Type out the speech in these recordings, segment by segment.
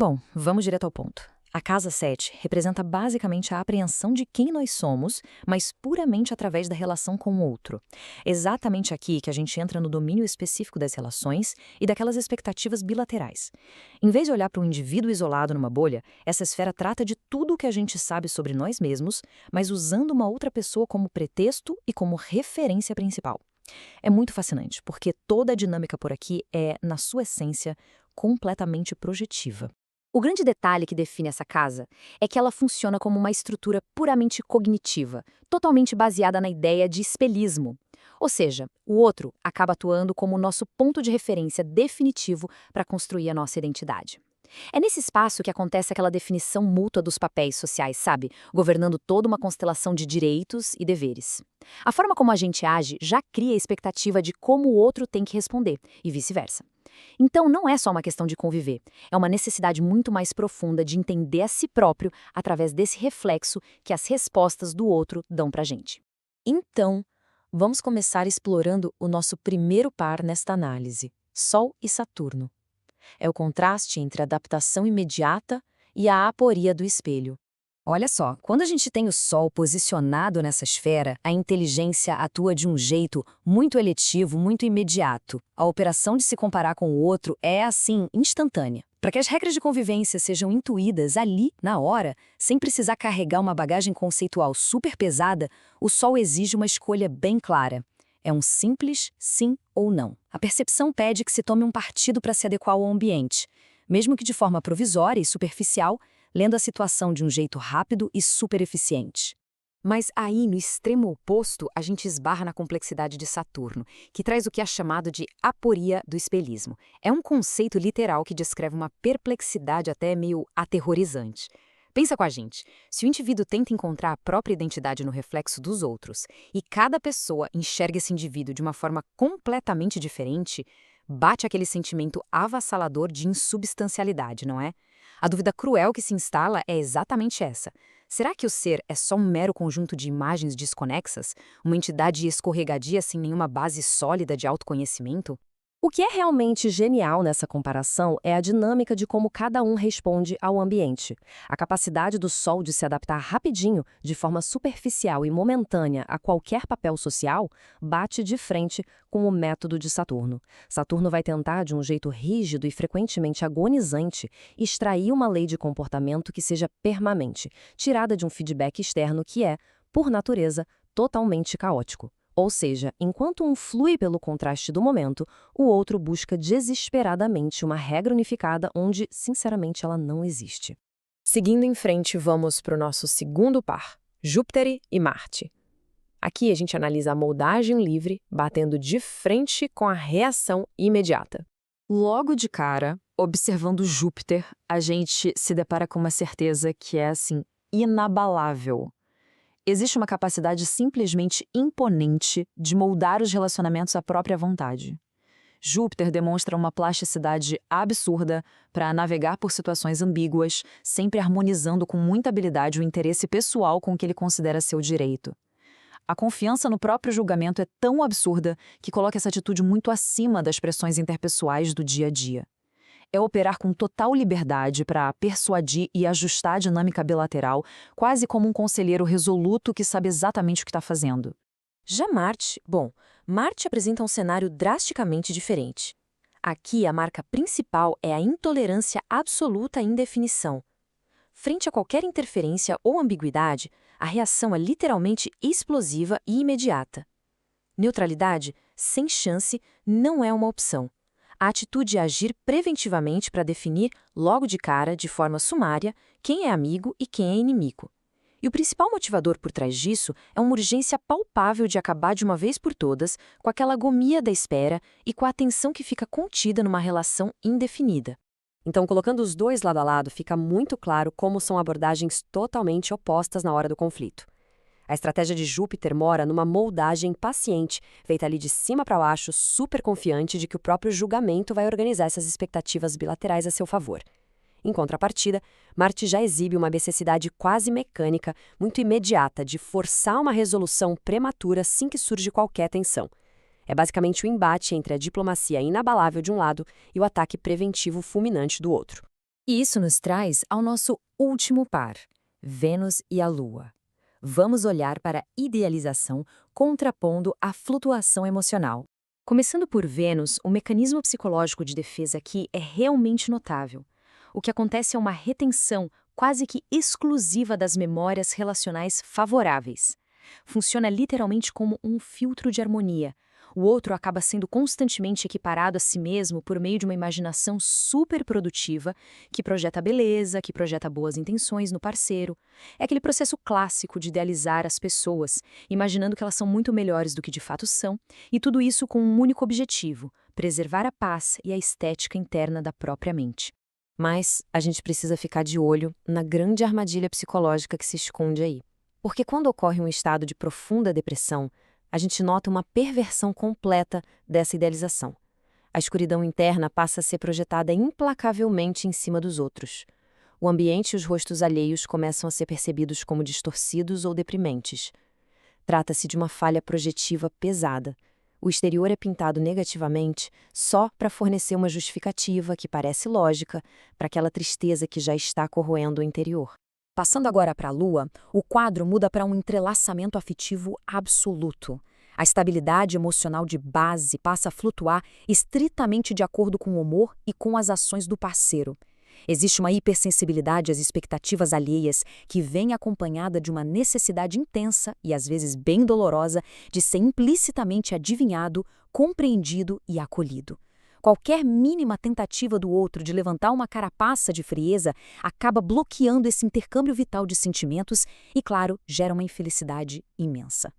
Bom, vamos direto ao ponto. A casa 7 representa basicamente a apreensão de quem nós somos, mas puramente através da relação com o outro. Exatamente aqui que a gente entra no domínio específico das relações e daquelas expectativas bilaterais. Em vez de olhar para o indivíduo isolado numa bolha, essa esfera trata de tudo o que a gente sabe sobre nós mesmos, mas usando uma outra pessoa como pretexto e como referência principal. É muito fascinante, porque toda a dinâmica por aqui é, na sua essência, completamente projetiva. O grande detalhe que define essa casa é que ela funciona como uma estrutura puramente cognitiva, totalmente baseada na ideia de espelhismo. Ou seja, o outro acaba atuando como o nosso ponto de referência definitivo para construir a nossa identidade. É nesse espaço que acontece aquela definição mútua dos papéis sociais, sabe? Governando toda uma constelação de direitos e deveres. A forma como a gente age já cria a expectativa de como o outro tem que responder, e vice-versa. Então, não é só uma questão de conviver, é uma necessidade muito mais profunda de entender a si próprio através desse reflexo que as respostas do outro dão pra gente. Então, vamos começar explorando o nosso primeiro par nesta análise, Sol e Saturno. É o contraste entre a adaptação imediata e a aporia do espelho. Olha só, quando a gente tem o Sol posicionado nessa esfera, a inteligência atua de um jeito muito eletivo, muito imediato. A operação de se comparar com o outro é, assim, instantânea. Para que as regras de convivência sejam intuídas ali, na hora, sem precisar carregar uma bagagem conceitual super pesada, o Sol exige uma escolha bem clara. É um simples sim ou não. A percepção pede que se tome um partido para se adequar ao ambiente, mesmo que de forma provisória e superficial, lendo a situação de um jeito rápido e super eficiente. Mas aí, no extremo oposto, a gente esbarra na complexidade de Saturno, que traz o que é chamado de aporia do espelhismo. É um conceito literal que descreve uma perplexidade até meio aterrorizante. Pensa com a gente, se o indivíduo tenta encontrar a própria identidade no reflexo dos outros, e cada pessoa enxerga esse indivíduo de uma forma completamente diferente, bate aquele sentimento avassalador de insubstancialidade, não é? A dúvida cruel que se instala é exatamente essa. Será que o ser é só um mero conjunto de imagens desconexas? Uma entidade escorregadia sem nenhuma base sólida de autoconhecimento? O que é realmente genial nessa comparação é a dinâmica de como cada um responde ao ambiente. A capacidade do Sol de se adaptar rapidinho, de forma superficial e momentânea a qualquer papel social, bate de frente com o método de Saturno. Saturno vai tentar, de um jeito rígido e frequentemente agonizante, extrair uma lei de comportamento que seja permanente, tirada de um feedback externo que é, por natureza, totalmente caótico. Ou seja, enquanto um flui pelo contraste do momento, o outro busca desesperadamente uma regra unificada onde, sinceramente, ela não existe. Seguindo em frente, vamos para o nosso segundo par, Júpiter e Marte. Aqui a gente analisa a moldagem livre, batendo de frente com a reação imediata. Logo de cara, observando Júpiter, a gente se depara com uma certeza que é, assim, inabalável. Existe uma capacidade simplesmente imponente de moldar os relacionamentos à própria vontade. Júpiter demonstra uma plasticidade absurda para navegar por situações ambíguas, sempre harmonizando com muita habilidade o interesse pessoal com que ele considera seu direito. A confiança no próprio julgamento é tão absurda que coloca essa atitude muito acima das pressões interpessoais do dia a dia. É operar com total liberdade para persuadir e ajustar a dinâmica bilateral, quase como um conselheiro resoluto que sabe exatamente o que está fazendo. Já Marte apresenta um cenário drasticamente diferente. Aqui, a marca principal é a intolerância absoluta à indefinição. Frente a qualquer interferência ou ambiguidade, a reação é literalmente explosiva e imediata. Neutralidade, sem chance, não é uma opção. A atitude é agir preventivamente para definir, logo de cara, de forma sumária, quem é amigo e quem é inimigo. E o principal motivador por trás disso é uma urgência palpável de acabar de uma vez por todas com aquela agonia da espera e com a atenção que fica contida numa relação indefinida. Então, colocando os dois lado a lado, fica muito claro como são abordagens totalmente opostas na hora do conflito. A estratégia de Júpiter mora numa moldagem paciente, feita ali de cima para baixo, super confiante de que o próprio julgamento vai organizar essas expectativas bilaterais a seu favor. Em contrapartida, Marte já exibe uma necessidade quase mecânica, muito imediata, de forçar uma resolução prematura assim que surge qualquer tensão. É basicamente o embate entre a diplomacia inabalável de um lado e o ataque preventivo fulminante do outro. E isso nos traz ao nosso último par, Vênus e a Lua. Vamos olhar para a idealização contrapondo a flutuação emocional. Começando por Vênus, o mecanismo psicológico de defesa aqui é realmente notável. O que acontece é uma retenção quase que exclusiva das memórias relacionais favoráveis. Funciona literalmente como um filtro de harmonia. O outro acaba sendo constantemente equiparado a si mesmo por meio de uma imaginação superprodutiva que projeta beleza, que projeta boas intenções no parceiro. É aquele processo clássico de idealizar as pessoas, imaginando que elas são muito melhores do que de fato são, e tudo isso com um único objetivo: preservar a paz e a estética interna da própria mente. Mas a gente precisa ficar de olho na grande armadilha psicológica que se esconde aí. Porque quando ocorre um estado de profunda depressão, a gente nota uma perversão completa dessa idealização. A escuridão interna passa a ser projetada implacavelmente em cima dos outros. O ambiente e os rostos alheios começam a ser percebidos como distorcidos ou deprimentes. Trata-se de uma falha projetiva pesada. O exterior é pintado negativamente só para fornecer uma justificativa que parece lógica para aquela tristeza que já está corroendo o interior. Passando agora para a Lua, o quadro muda para um entrelaçamento afetivo absoluto. A estabilidade emocional de base passa a flutuar estritamente de acordo com o humor e com as ações do parceiro. Existe uma hipersensibilidade às expectativas alheias que vem acompanhada de uma necessidade intensa e às vezes bem dolorosa de ser implicitamente adivinhado, compreendido e acolhido. Qualquer mínima tentativa do outro de levantar uma carapaça de frieza acaba bloqueando esse intercâmbio vital de sentimentos e, claro, gera uma infelicidade imensa.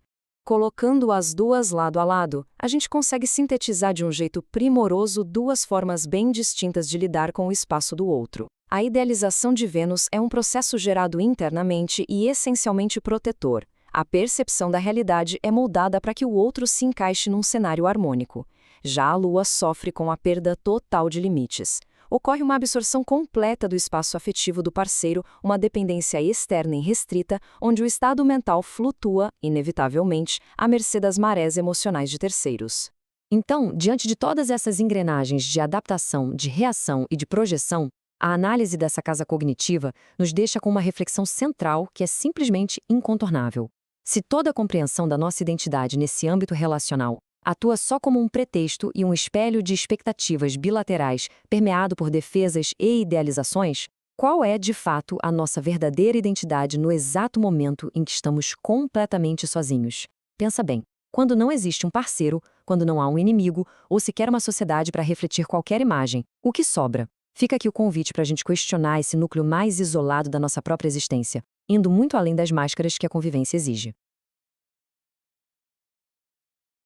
Colocando as duas lado a lado, a gente consegue sintetizar de um jeito primoroso duas formas bem distintas de lidar com o espaço do outro. A idealização de Vênus é um processo gerado internamente e essencialmente protetor. A percepção da realidade é moldada para que o outro se encaixe num cenário harmônico. Já a Lua sofre com a perda total de limites. Ocorre uma absorção completa do espaço afetivo do parceiro, uma dependência externa e restrita, onde o estado mental flutua, inevitavelmente, à mercê das marés emocionais de terceiros. Então, diante de todas essas engrenagens de adaptação, de reação e de projeção, a análise dessa casa cognitiva nos deixa com uma reflexão central que é simplesmente incontornável. Se toda a compreensão da nossa identidade nesse âmbito relacional atua só como um pretexto e um espelho de expectativas bilaterais permeado por defesas e idealizações, qual é, de fato, a nossa verdadeira identidade no exato momento em que estamos completamente sozinhos? Pensa bem, quando não existe um parceiro, quando não há um inimigo, ou sequer uma sociedade para refletir qualquer imagem, o que sobra? Fica aqui o convite para a gente questionar esse núcleo mais isolado da nossa própria existência, indo muito além das máscaras que a convivência exige.